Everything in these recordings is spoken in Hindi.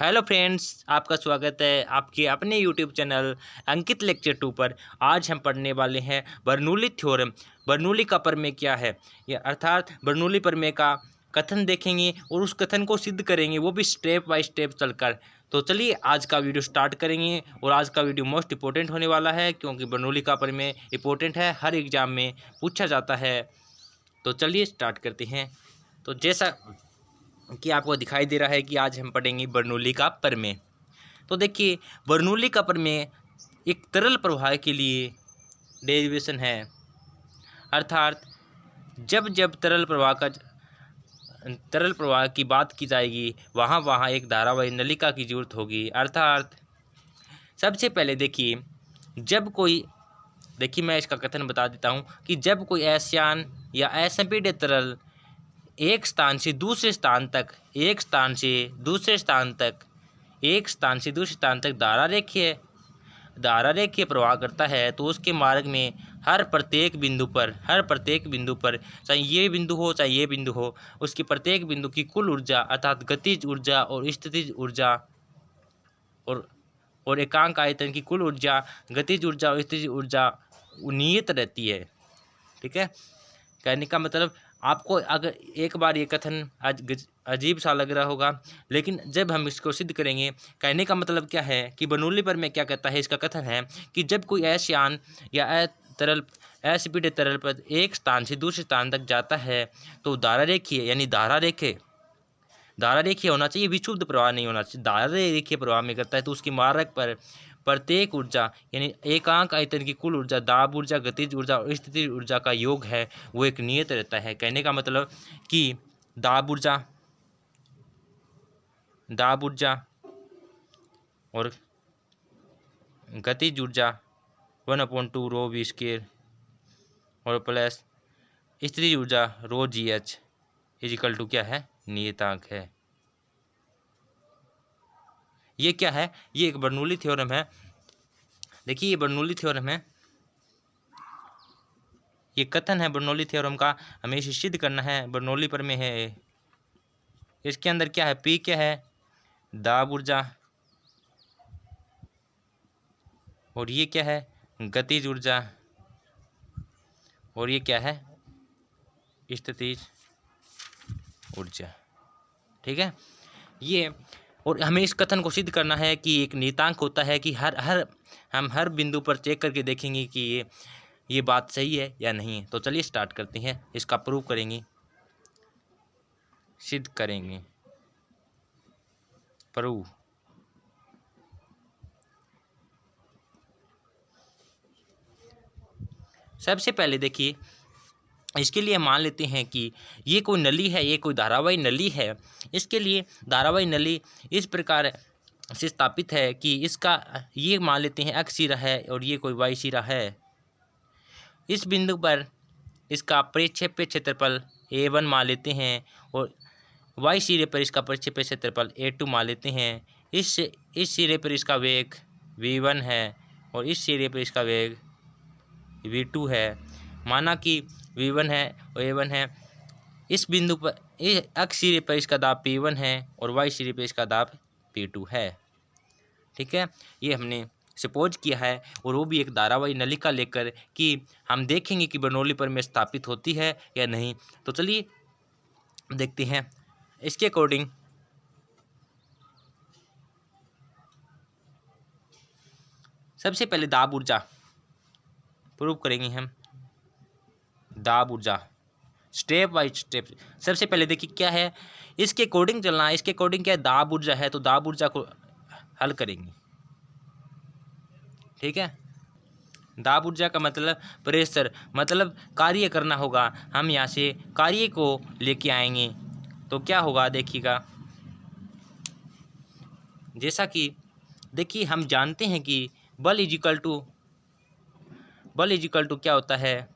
हेलो फ्रेंड्स, आपका स्वागत है आपके अपने यूट्यूब चैनल अंकित लेक्चर 2 पर। आज हम पढ़ने वाले हैं बर्नौली थ्योरम। बर्नौली का प्रमेय क्या है, या अर्थात बर्नौली प्रमेय का कथन देखेंगे और उस कथन को सिद्ध करेंगे, वो भी स्टेप बाय स्टेप चलकर। तो चलिए आज का वीडियो स्टार्ट करेंगे। और आज का वीडियो मोस्ट इंपॉर्टेंट होने वाला है, क्योंकि बर्नौली का प्रमेय इंपॉर्टेंट है, हर एग्जाम में पूछा जाता है। तो चलिए स्टार्ट करते हैं। तो जैसा कि आपको दिखाई दे रहा है कि आज हम पढ़ेंगे बर्नौली का प्रमेय। तो देखिए, बर्नौली का प्रमेय एक तरल प्रवाह के लिए डेरिवेशन है। अर्थात जब जब तरल प्रवाह की बात की जाएगी, वहाँ वहाँ एक धारावाही नलिका की जरूरत होगी। अर्थात सबसे पहले देखिए मैं इसका कथन बता देता हूँ कि जब कोई अयस्यान या असंपीडित तरल एक स्थान से दूसरे स्थान तक धारा रेखीय प्रवाह करता है, तो उसके मार्ग में हर प्रत्येक बिंदु पर चाहे ये बिंदु हो चाहे ये बिंदु हो, उसकी प्रत्येक बिंदु की कुल ऊर्जा अर्थात गतिज ऊर्जा और स्थितिज ऊर्जा और एकांक आयतन की कुल ऊर्जा, गतिज ऊर्जा और स्थितिज ऊर्जा नियत रहती है। ठीक है, कहने का मतलब आपको अगर एक बार ये कथन अजीब सा लग रहा होगा, लेकिन जब हम इसको सिद्ध करेंगे, कहने का मतलब क्या है कि बर्नौली प्रमेय क्या कहता है। इसका कथन है कि जब कोई अयस्यान या असंपीडित तरल पदार्थ एक स्थान से दूसरे स्थान तक जाता है, तो धारा रेखीय होना चाहिए, विक्षुब्ध प्रवाह नहीं होना चाहिए। धारा रेखीय प्रवाह में करता है तो उसके मार्ग पर प्रत्येक ऊर्जा यानी एकांक आयतन की कुल ऊर्जा, दाब ऊर्जा, गतिज ऊर्जा और स्थितिज ऊर्जा का योग है, वो एक नियत रहता है। कहने का मतलब कि दाब ऊर्जा और गतिज ऊर्जा 1/2 रो वी स्क्वायर और प्लस स्थितिज ऊर्जा रो जी एच इजिकल टू क्या है, नियतांक है। ये क्या है, ये एक बर्नौली थ्योरम है। देखिए ये बर्नौली थ्योरम है, ये कथन है बर्नौली थ्योरम का, हमें इसे सिद्ध करना है। बर्नौली प्रमेय है, इसके अंदर क्या है, पी क्या है, दाब ऊर्जा, और ये क्या है, गतिज ऊर्जा, और ये क्या है, स्थितिज ऊर्जा। ठीक है, ये और हमें इस कथन को सिद्ध करना है कि एक नियतांक होता है कि हम हर बिंदु पर चेक करके देखेंगे कि ये बात सही है या नहीं। तो चलिए स्टार्ट करते हैं, इसका प्रूव करेंगे, सिद्ध करेंगे। प्रूव सबसे पहले देखिए, इसके लिए मान लेते हैं कि ये कोई नली है, ये कोई धारावाही नली है। इसके लिए धारावाही नली इस प्रकार से स्थापित है कि इसका ये मान लेते हैं एक्स सिरा है और ये कोई वाई सिरा है। इस बिंदु पर इसका परिक्षेप्य क्षेत्रफल A1 मान लेते हैं और वाई सिरे पर इसका परिक्षेप्य क्षेत्रफल A2 मान लेते हैं। इस सिरे पर इसका वेग V1 है और इस सिरे पर इसका वेग V2 है। माना कि V1 है और A1 है। इस बिंदु पर एक्स सिरे पर इसका दाब P1 है और वाई सिरे पर इसका दाब P2 है। ठीक है, ये हमने सपोज किया है, और वो भी एक धारावाही नलिका लेकर कि हम देखेंगे कि बर्नौली प्रमेय स्थापित होती है या नहीं। तो चलिए देखते हैं इसके अकॉर्डिंग। सबसे पहले दाब ऊर्जा प्रूव करेंगे हम, दाब ऊर्जा स्टेप बाय स्टेप। सबसे पहले देखिए क्या है, इसके अकॉर्डिंग चलना है। इसके अकॉर्डिंग क्या है, दाब ऊर्जा है, तो दाब ऊर्जा को हल करेंगे। ठीक है, दाब ऊर्जा का मतलब प्रेशर, मतलब कार्य करना होगा। हम यहाँ से कार्य को लेके आएंगे तो क्या होगा, देखिएगा। जैसा कि देखिए हम जानते हैं कि बल इजिकल टू क्या होता है,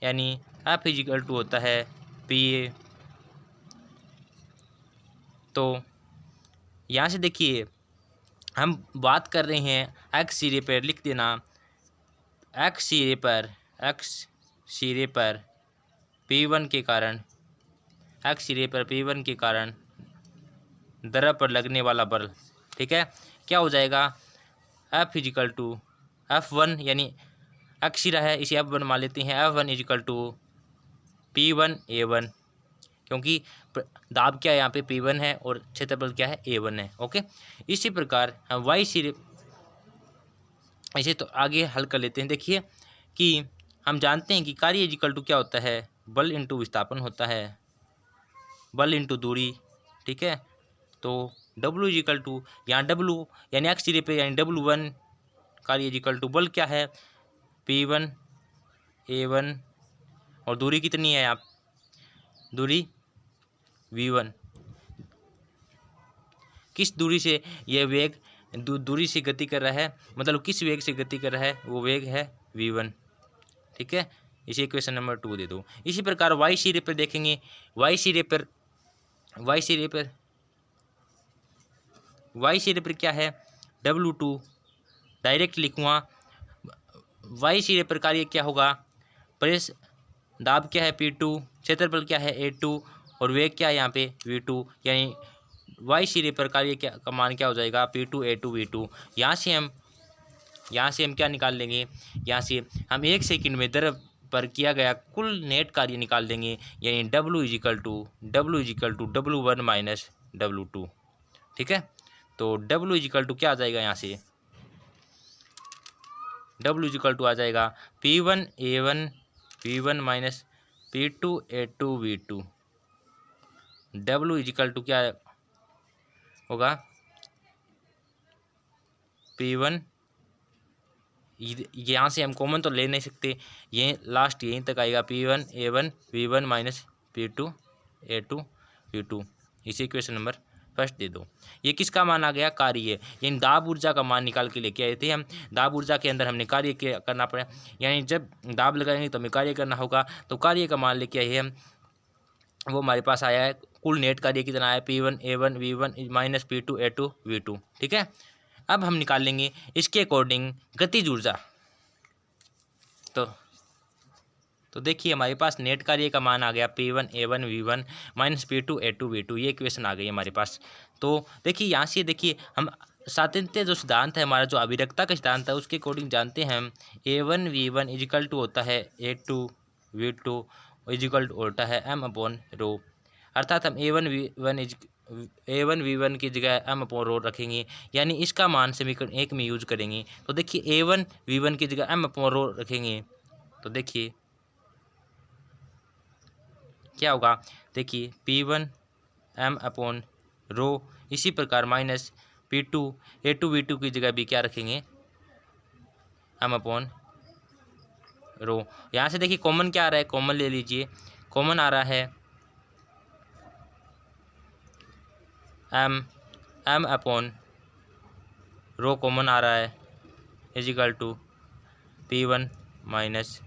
यानी F इजिकल टू होता है PA। तो यहाँ से देखिए हम बात कर रहे हैं एक्स सिरे पर, लिख देना एक्स सिरे पर P1 के कारण, एक्स सिरे पर P1 के कारण द्रव पर लगने वाला बल ठीक है। क्या हो जाएगा, F इजिकल टू F1 यानी अक्षीरा है, इसे F1 मान लेते हैं। F1 is equal to P1 A1, क्योंकि दाब क्या है यहाँ पे P1 है और क्षेत्रफल क्या है A1 है। ओके, इसी प्रकार हम वाई सीरीज इसे तो आगे हल कर लेते हैं। देखिए कि हम जानते हैं कि कार्य इजिकल टू क्या होता है, बल इंटू विस्थापन होता है, बल इंटू दूरी। ठीक है, तो W इजिकल टू, यहाँ W यानी x सिरे पे यानी W1 कार्य इजिकल टू बल क्या है P1 A1 और दूरी कितनी है, आप दूरी V1। किस दूरी से यह वेग दूरी से गति कर रहा है, मतलब किस वेग से गति कर रहा है, वो वेग है V1। ठीक है, इसे इक्वेशन नंबर 2 दे दो। इसी प्रकार वाई सिरे पर देखेंगे, वाई सिरे पर क्या है W2, डायरेक्ट लिखूँगा। वाई सिरे पर कार्य क्या होगा, प्रेस दाब क्या है P2, क्षेत्रफल क्या है A2 और वेग क्या है यहाँ पे V2, यानी वाई सिरे पर कार्य क्या का मान क्या हो जाएगा P2 A2 V2। यहाँ से हम क्या निकाल लेंगे, यहाँ से हम 1 सेकंड में द्रव पर किया गया कुल नेट कार्य निकाल देंगे, यानी W is equal to W1 minus W2। ठीक है, तो W इजिकल टू क्या आ जाएगा, यहाँ से W इजिकल टू आ जाएगा P1 A1 V1 minus P2 A2 V2। W is equal to क्या होगा P1, यहाँ से हम कॉमन तो ले नहीं सकते, ये लास्ट यहीं तक आएगा P1 A1 V1 minus P2 A2 V2। इसी इक्वेशन नंबर फर्स्ट दे दो। ये किसका मान आ गया, कार्य, यानी दाब ऊर्जा का मान निकाल के लेके आए थे हम। दाब ऊर्जा के अंदर हमने कार्य करना पड़ा, यानी जब दाब लगाएंगे तो हमें कार्य करना होगा, तो कार्य का मान लेके आए हम, वो हमारे पास आया है कुल नेट कार्य कितना आया P1 A1 V1 minus P2 A2 V2। ठीक है, अब हम निकाल लेंगे इसके अकॉर्डिंग गतिज ऊर्जा। तो देखिए हमारे पास नेट कार्य का मान आ गया P1 A1 V1 minus P2 A2 V2, ये इक्वेशन आ गई हमारे पास। तो देखिए यहाँ से देखिए हम सातत्य जो सिद्धांत है हमारा, जो अभिरक्ता का सिद्धांत है, उसके अकॉर्डिंग जानते हैं हम A1 V1 इजिकल टू होता है A2 V2 इजिकल टू होता है m/ρ, अर्थात हम A1 V1 की जगह m/ρ रखेंगे, यानी इसका मान समीकरण 1 में यूज करेंगे। तो देखिए A1 V1 की जगह m/ρ रखेंगे, तो देखिए क्या होगा, देखिए P1 m/ρ, इसी प्रकार माइनस P2 A2 V2 की जगह भी क्या रखेंगे m/ρ। यहाँ से देखिए कॉमन क्या आ रहा है, कॉमन ले लीजिए, कॉमन आ रहा है m/ρ कॉमन आ रहा है is equal to P1 minus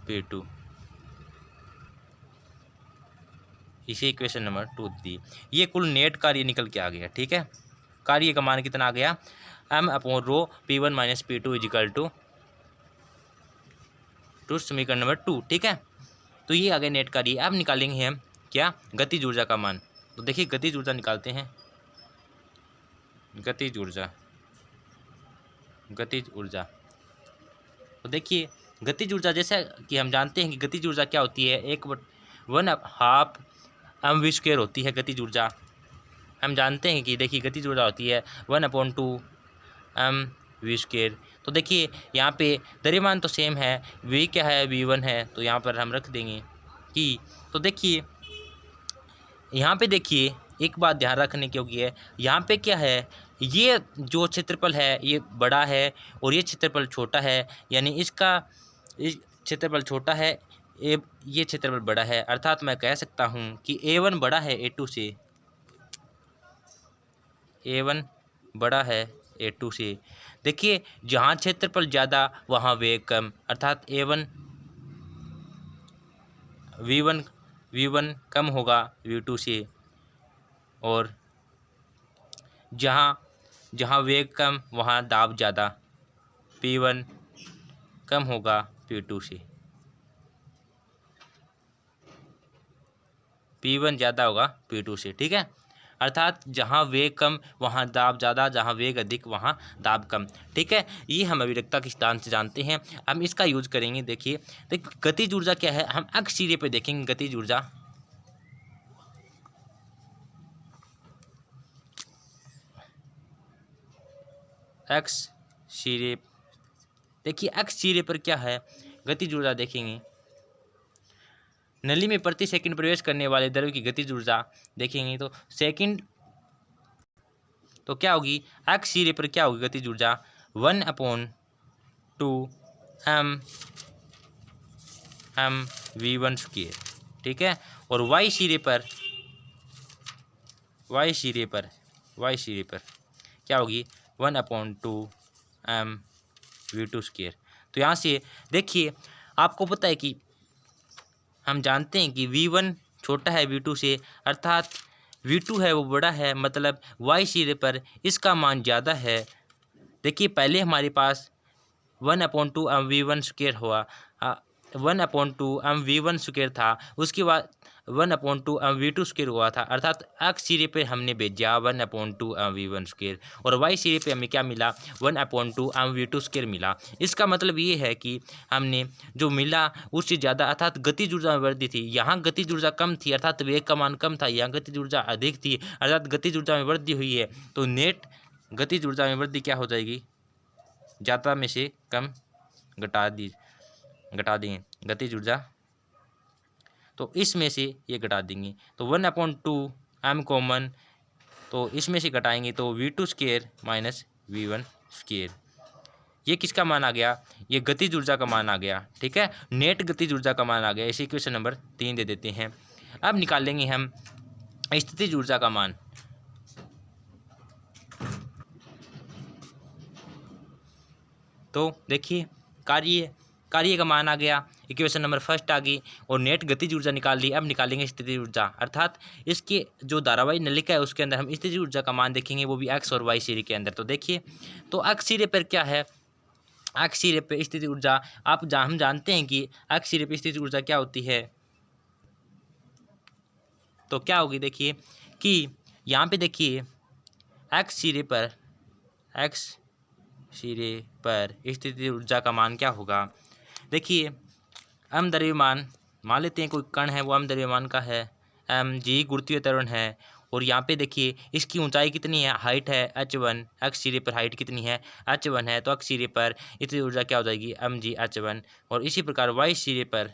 P2। इसे इक्वेशन नंबर 2 दी। ये कुल नेट कार्य निकल के आ गया। ठीक है, कार्य का मान कितना आ गया m/ρ P1 minus P2 is equal to समीकरण नंबर 2। ठीक है, तो ये आ गया नेट कार्य। अब निकालेंगे हम क्या, गतिज ऊर्जा का मान। तो देखिए गतिज ऊर्जा निकालते हैं, गतिज ऊर्जा। तो देखिए गतिज ऊर्जा, जैसा कि हम जानते हैं कि गतिज ऊर्जा क्या होती है, 1/2 m/v² होती है गतिज ऊर्जा। हम जानते हैं कि देखिए गतिज ऊर्जा होती है 1/2 m/v²। तो देखिए यहाँ पे द्रव्यमान तो सेम है, v क्या है V1 है, तो यहाँ पर हम रख देंगे कि, तो देखिए यहाँ पे देखिए एक बात ध्यान रखने की होगी है, यहाँ पे क्या है, ये जो क्षेत्रफल है ये बड़ा है और ये क्षेत्रफल छोटा है, यानी इसका क्षेत्रफल छोटा है, ये क्षेत्रफल बड़ा है, अर्थात मैं कह सकता हूँ कि A1 बड़ा है A2 से, A1 बड़ा है A2 से। देखिए जहाँ क्षेत्रफल ज़्यादा वहाँ वेग कम, अर्थात A1 V1 कम होगा V2 से, और जहाँ वेग कम वहाँ दाब ज़्यादा, P1 कम होगा P2 से, P1 ज़्यादा होगा P2 से। ठीक है, अर्थात जहाँ वेग कम वहाँ दाब ज़्यादा, जहाँ वेग अधिक वहाँ दाब कम। ठीक है, ये हम अभिवेक्ता के सिद्धांत से जानते हैं। हम इसका यूज करेंगे। देखिए गतिज ऊर्जा क्या है, हम अक्ष सिरे पर देखेंगे गतिज ऊर्जा। अक्ष सिरे, देखिए अक्ष सिरे पर क्या है, गतिज ऊर्जा देखेंगे। नली में प्रति सेकंड प्रवेश करने वाले द्रव्य की गतिज ऊर्जा देखेंगे तो सेकंड, तो क्या होगी, अक्ष सिरे पर क्या होगी गतिज ऊर्जा 1/2 mv1 स्क्वायर। ठीक है, और वाई सिरे पर क्या होगी 1/2 mv2 स्क्वायर। तो यहाँ से देखिए आपको पता है कि हम जानते हैं कि v1 छोटा है v2 से, अर्थात v2 है वो बड़ा है, मतलब y सिरे पर इसका मान ज़्यादा है। देखिए पहले हमारे पास 1/2 mv1 स्क्वायर हुआ, 1/2 mv1 स्क्वायर था, उसके बाद 1/2 mv2 स्क्वायर हुआ था, अर्थात अक्ष सिरे पे हमने भेजा 1/2 mv1 स्क्वायर और वाई सिरे पे हमें क्या मिला 1/2 mv2 स्क्वायर मिला। इसका मतलब ये है कि हमने जो मिला उससे ज़्यादा, अर्थात गतिज ऊर्जा में वृद्धि थी। यहाँ गतिज ऊर्जा कम थी अर्थात वेग का मान कम था, यहाँ गतिज ऊर्जा अधिक थी अर्थात गतिज ऊर्जा में वृद्धि हुई है। तो नेट गतिज ऊर्जा में वृद्धि क्या हो जाएगी, ज़्यादा में से कम घटा देंगे गतिज ऊर्जा, तो इसमें से ये घटा देंगे तो 1/2 m कॉमन, तो इसमें से घटाएंगे तो v2 square minus v1 square. ये किसका मान आ गया, ये गतिज ऊर्जा का मान आ गया। ठीक है, नेट गतिज ऊर्जा का मान आ गया। इसी क्वेश्चन नंबर 3 दे देते हैं। अब निकालेंगे हम स्थितिज ऊर्जा का मान। तो देखिए कार्य का मान आ गया, इक्वेशन नंबर फर्स्ट आ गई और नेट गतिज ऊर्जा निकाल ली। अब निकालेंगे स्थितिज ऊर्जा, अर्थात इसके जो धारावाही नलिका है उसके अंदर हम स्थितिज ऊर्जा का मान देखेंगे, वो भी एक्स और वाई सिरे के अंदर। तो देखिए तो अक्ष सिरे पर क्या है, अक्ष सिरे पर स्थितिज ऊर्जा हम जानते हैं कि अक्ष सिरे पर स्थितिज ऊर्जा क्या होती है, तो क्या होगी देखिए कि यहाँ पे देखिए अक्ष सिरे पर स्थितिज ऊर्जा का मान क्या होगा। देखिए अम द्रव्यमान मान लेते हैं, कोई कण है वो अम द्रव्यमान का है, g गुरुत्वीय त्वरण है और यहाँ पे देखिए इसकी ऊंचाई कितनी है, हाइट है h1, अक्ष सिरे पर हाइट कितनी है h1 है, तो अक्ष सिरे पर स्थितिज ऊर्जा क्या हो जाएगी mg h1। और इसी प्रकार y सिरे पर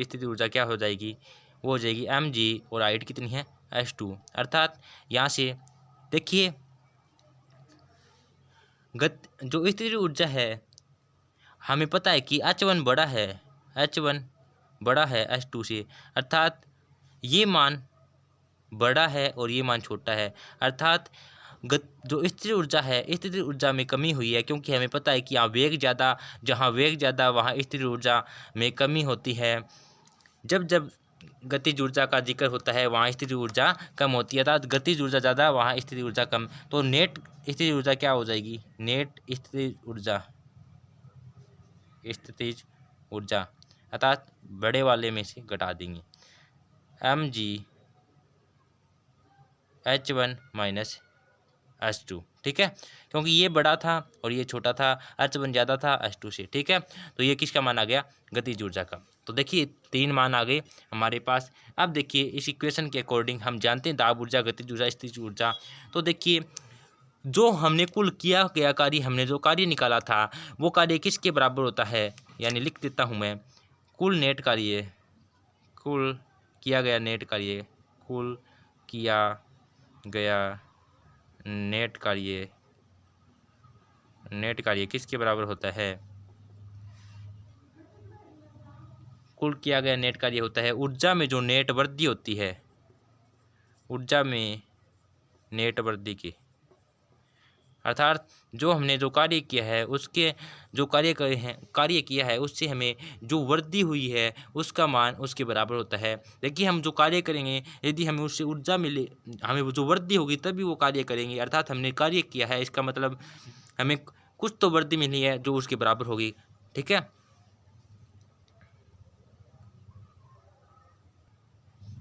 स्थितिज ऊर्जा क्या हो जाएगी, वो हो जाएगी mg और हाइट कितनी है h2। अर्थात यहाँ से देखिए जो स्थितिज ऊर्जा है हमें पता है कि h1 बड़ा है h2 से, अर्थात ये मान बड़ा है और ये मान छोटा है, अर्थात जो स्थितिज ऊर्जा है स्थितिज ऊर्जा में कमी हुई है, क्योंकि हमें पता है कि यहाँ वेग ज़्यादा, जहाँ वेग ज़्यादा वहाँ स्थितिज ऊर्जा में कमी होती है। जब गतिज ऊर्जा का जिक्र होता है वहाँ स्थितिज ऊर्जा कम होती है, अर्थात गतिज ऊर्जा ज़्यादा वहाँ स्थितिज ऊर्जा कम। तो नेट स्थितिज ऊर्जा क्या हो जाएगी, नेट स्थितिज ऊर्जा अर्थात बड़े वाले में से घटा देंगे mg h1 माइनस h2। ठीक है, क्योंकि ये बड़ा था और ये छोटा था, h1 ज़्यादा था h2 से। ठीक है, तो ये किसका मान आ गया, गतिज ऊर्जा का। तो देखिए 3 मान आ गए हमारे पास। अब देखिए इस इक्वेशन के अकॉर्डिंग हम जानते हैं दाब ऊर्जा, गतिज ऊर्जा, स्थितिज ऊर्जा। तो देखिए जो हमने कुल किया गया कार्य, हमने जो कार्य निकाला था वो कार्य किसके बराबर होता है, यानी लिख देता हूँ मैं, कुल किया गया नेट कार्य किसके बराबर होता है, कुल किया गया नेट कार्य होता है ऊर्जा में जो नेट वृद्धि होती है, ऊर्जा में नेट वृद्धि की, अर्थात जो हमने जो कार्य किया है उसके जो कार्य किया है उससे हमें जो वृद्धि हुई है उसका मान उसके बराबर होता है। देखिए हम जो कार्य करेंगे यदि हमें उससे ऊर्जा मिले, हमें वो जो वृद्धि होगी तभी वो कार्य करेंगे, अर्थात हमने कार्य किया है इसका मतलब हमें कुछ तो वृद्धि मिली है जो उसके बराबर होगी। ठीक है,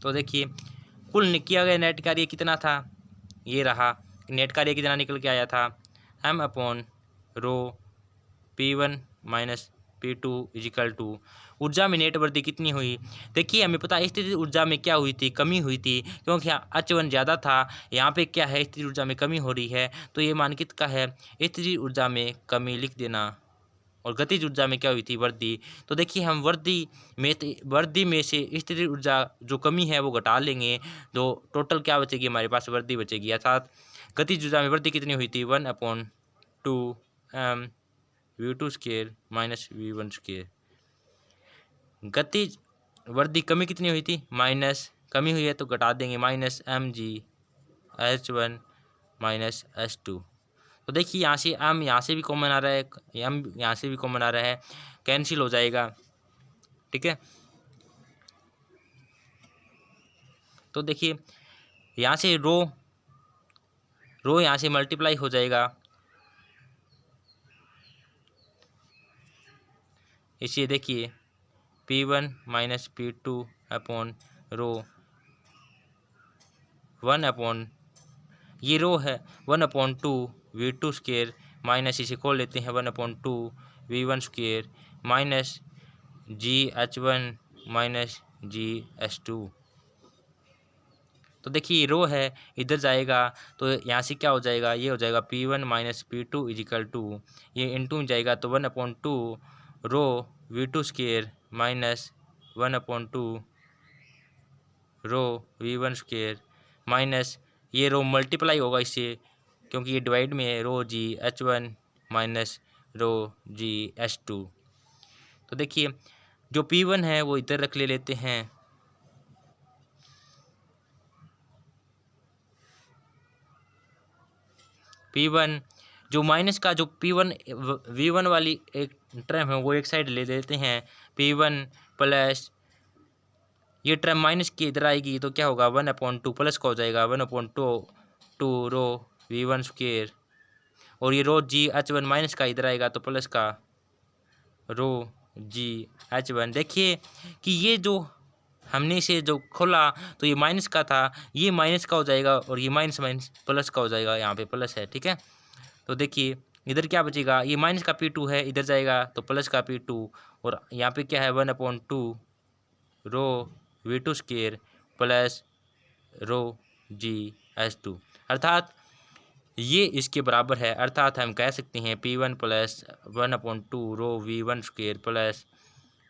तो देखिए कुल किया गया नेट कार्य कितना था, ये रहा। नेट कार्य कितना निकल के आया था, m/ρ P1 minus P2 is equal to ऊर्जा में नेट वृद्धि कितनी हुई। देखिए हमें पता है स्थितिज ऊर्जा में क्या हुई थी, कमी हुई थी, क्योंकि यहाँ H1 ज़्यादा था, यहाँ पे क्या है स्थितिज ऊर्जा में कमी हो रही है, तो ये मानकित का है स्थितिज ऊर्जा में कमी लिख देना। और गतिज ऊर्जा में क्या हुई थी, वृद्धि। तो देखिए हम वृद्धि में से स्थितिज ऊर्जा जो कमी है वो घटा लेंगे, तो टोटल क्या बचेगी हमारे पास, वृद्धि बचेगी। अर्थात गतिज ऊर्जा में वृद्धि कितनी हुई थी, 1/2 m/v2² माइनस v1²। गतिज वृद्धि कमी कितनी हुई थी, माइनस, कमी हुई है तो घटा देंगे, -mg/h1 माइनस h2। तो देखिए यहाँ से m यहाँ से भी कॉमन आ रहा है, m यहाँ से भी कॉमन आ रहा है, कैंसिल हो जाएगा, ठीक है। तो देखिए यहाँ से रो यहाँ से मल्टीप्लाई हो जाएगा, इसलिए देखिए P1 minus P2 upon rho 1 ये रो है 1/2 v2² माइनस, इसे खोल लेते हैं 1/2 v1² minus gh1 minus gh2। तो देखिए ये रो है, इधर जाएगा तो यहाँ से क्या हो जाएगा, ये हो जाएगा P1 minus P2 is equal to, ये इंटू जाएगा तो 1/2 रो v2² minus 1/2 rho v1² minus, ये रो मल्टीप्लाई होगा इससे, क्योंकि ये डिवाइड में है, रो gh1 माइनस रो gh2। तो देखिए जो P1 है वो इधर रख लेते हैं, P1 जो माइनस का जो P1 V1 वाली एक टर्म है वो एक साइड ले लेते हैं, P1 प्लस ये टर्म माइनस की इधर आएगी तो क्या होगा 1/2 प्लस का हो जाएगा 1/2 रो v1², और ये रो gh1 माइनस का इधर आएगा तो प्लस का रो gh1। देखिए कि ये जो हमने इसे जो खोला तो ये माइनस का था, ये माइनस का हो जाएगा और ये माइनस माइनस प्लस का हो जाएगा, यहाँ पे प्लस है, ठीक है। तो देखिए इधर क्या बचेगा, ये माइनस का P2 है, इधर जाएगा तो प्लस का P2, और यहाँ पे क्या है 1/2 रो v2² प्लस रो gh2, अर्थात ये इसके बराबर है। अर्थात हम कह सकते हैं P1 plus 1/2 rho v1² plus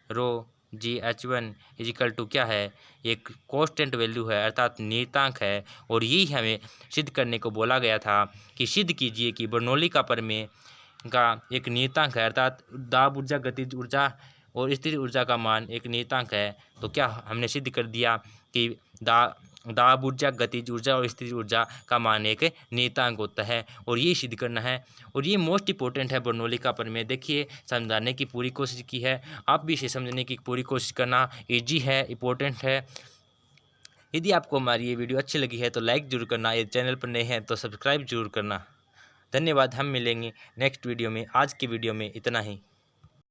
rho gh1 is equal to क्या है, एक कांस्टेंट वैल्यू है, अर्थात नियतांक है। और यही हमें सिद्ध करने को बोला गया था कि सिद्ध कीजिए कि बर्नौली का प्रमेय का एक नियतांक है, अर्थात दाब ऊर्जा, गतिज ऊर्जा और स्थिर ऊर्जा का मान एक नियतांक है। तो क्या हमने सिद्ध कर दिया कि दाब ऊर्जा, गतिज ऊर्जा और स्थिर ऊर्जा का मान एक नियतांक होता है, और ये सिद्ध करना है। और ये मोस्ट इंपॉर्टेंट है बर्नौली का प्रमेय। देखिए समझाने की पूरी कोशिश की है, आप भी इसे समझने की पूरी कोशिश करना, ईजी है, इंपॉर्टेंट है। यदि आपको हमारी ये वीडियो अच्छी लगी है तो लाइक जरूर करना, ये चैनल पर नए हैं तो सब्सक्राइब जरूर करना। धन्यवाद, हम मिलेंगे नेक्स्ट वीडियो में। आज की वीडियो में इतना ही।